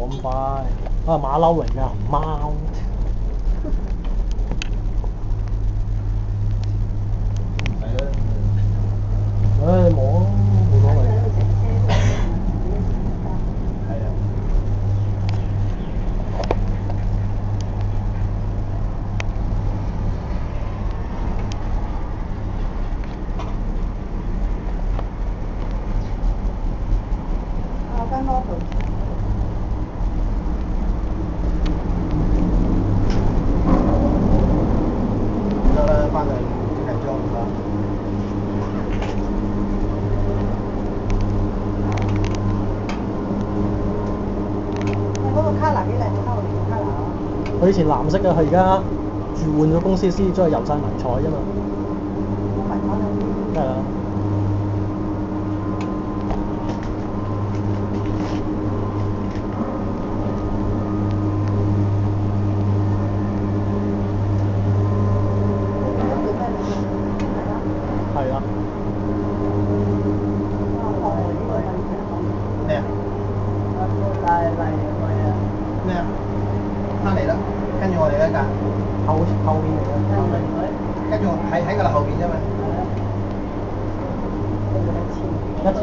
冇咁快。啊馬騮嚟㗎，貓。係咯。唉，冇啊，冇所謂。係啊。間 model 得啦，翻去繼續啦。嗰個 colour 幾靚，我睇我條 colour 啊！佢以前藍色嘅，佢而家轉換咗公司先，將佢油晒迷彩啫嘛。迷彩有啲。梗係啦。係啊。咩啊？咩啊？翻嚟啦，跟住我哋一架。後面嚟嘅。跟住喺個後邊啫嘛。一齊啊！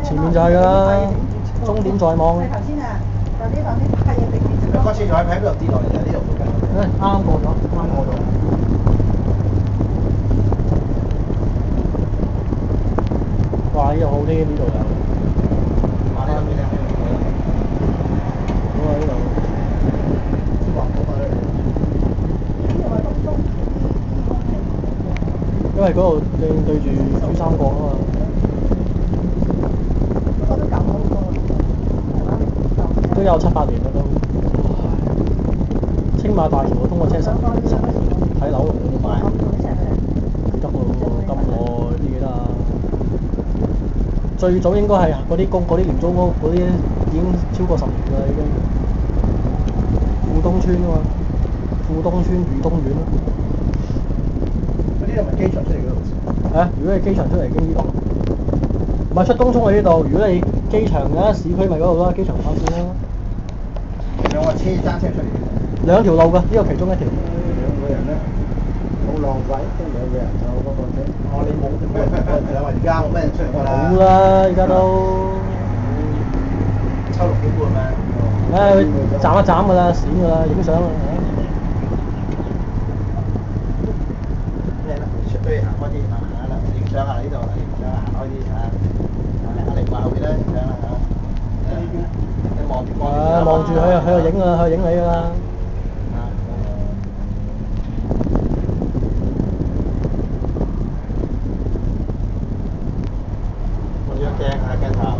前面就係㗎啦，終點在望。係頭先啊，頭先拍嘢俾你。嗰次就喺邊度跌落嚟就呢度附近。啱過咗，啱過咗。哇！呢度好啲，呢度有。呢度邊啊？好啊，呢度。因為嗰度正對住珠三角啊嘛。嗰都舊好多啦，都有7、8年啦都。青馬大橋通過車10年，睇樓買。得喎，咁耐啲幾得啊？最早應該係嗰啲廉租屋嗰啲已經超過10年㗎啦已經。富東村啊嘛，富東村裕東苑咯。嗰啲係咪機場出嚟嗰度？如果你機場出嚟經呢度，唔係出東涌去呢度。如果你機場嘅市區咪嗰度咯，機場快線咯。兩個車揸車出嚟。兩條路㗎，呢個其中一條。兩個人咧，好浪費，即係兩個人就嗰個車。哦，你冇兩個而家冇咩人出嚟㗎啦。冇啦，而家都。抽6幾半嘛。斬一斬㗎啦，閃㗎啦，影相啊！咩啦？出去行開啲，行啦，影相啊！呢度影相啊，行開啲嚇。阿玲話後邊啦，影相啦嚇。你望住望住佢啊，佢就影啊，佢影你㗎啦。我要鏡啊，鏡頭。